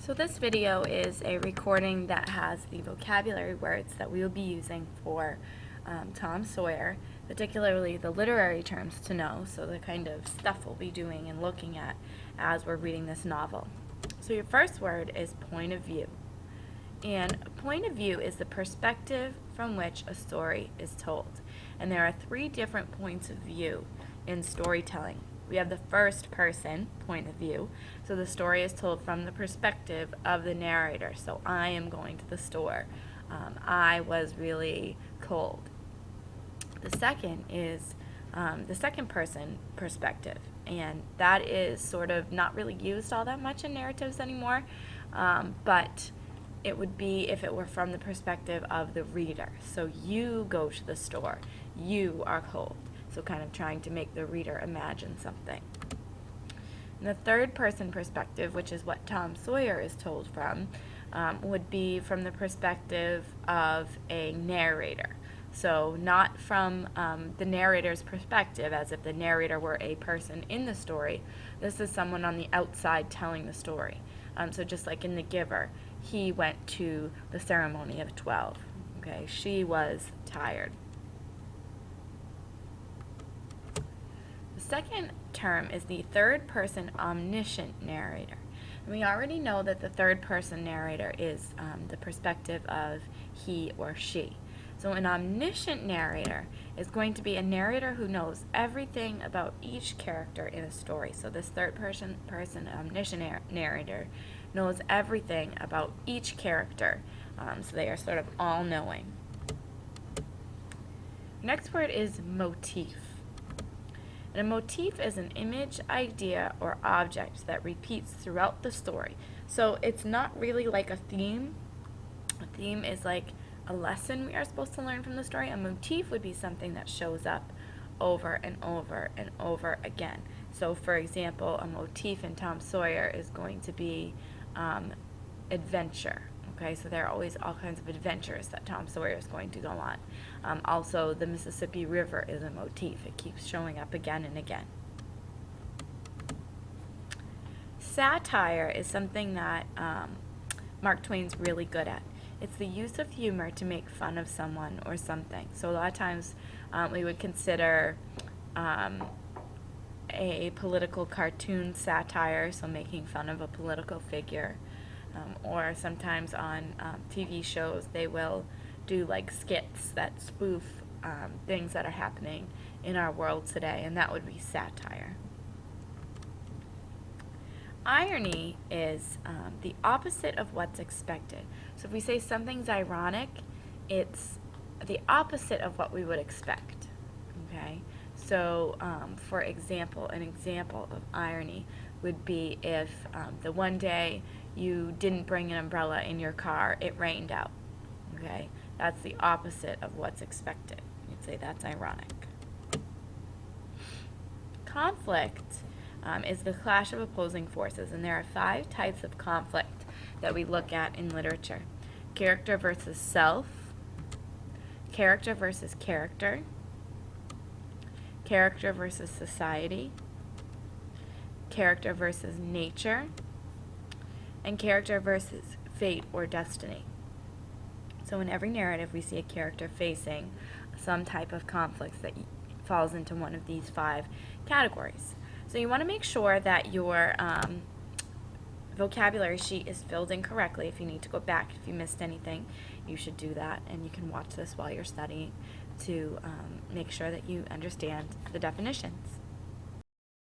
So this video is a recording that has the vocabulary words that we will be using for Tom Sawyer, particularly the literary terms to know, so the kind of stuff we'll be doing and looking at as we're reading this novel. So your first word is point of view. And a point of view is the perspective from which a story is told. And there are three different points of view in storytelling. We have the first person point of view. So the story is told from the perspective of the narrator. So I am going to the store. I was really cold. The second is the second person perspective. And that is sort of not really used all that much in narratives anymore. But it would be if it were from the perspective of the reader. So you go to the store. You are cold. So kind of trying to make the reader imagine something. And the third person perspective, which is what Tom Sawyer is told from, would be from the perspective of a narrator. So not from the narrator's perspective, as if the narrator were a person in the story. This is someone on the outside telling the story. So just like in The Giver, he went to the ceremony of 12. Okay, she was tired. The second term is the third person omniscient narrator. And we already know that the third person narrator is the perspective of he or she. So an omniscient narrator is going to be a narrator who knows everything about each character in a story. So this third person omniscient narrator knows everything about each character. So they are sort of all-knowing. Next word is motif. And a motif is an image, idea, or object that repeats throughout the story. So it's not really like a theme. A theme is like a lesson we are supposed to learn from the story. A motif would be something that shows up over and over and over again. So for example, a motif in Tom Sawyer is going to be adventure. Okay, so there are always all kinds of adventures that Tom Sawyer is going to go on. Also, the Mississippi River is a motif. It keeps showing up again and again. Satire is something that Mark Twain's really good at. It's the use of humor to make fun of someone or something. So a lot of times we would consider a political cartoon satire, so making fun of a political figure. Or sometimes on TV shows they will do like skits that spoof things that are happening in our world today, and that would be satire. Irony is the opposite of what's expected. So if we say something's ironic, it's the opposite of what we would expect. Okay? So for example, an example of irony would be if the one day you didn't bring an umbrella in your car, it rained out. Okay? That's the opposite of what's expected. You'd say that's ironic. Conflict is the clash of opposing forces, and there are 5 types of conflict that we look at in literature. Character versus self, character versus character, character versus society, character versus nature, and character versus fate or destiny. So in every narrative we see a character facing some type of conflict that falls into one of these 5 categories. So you want to make sure that your vocabulary sheet is filled in correctly. If you need to go back, if you missed anything, you should do that, and you can watch this while you're studying to make sure that you understand the definitions.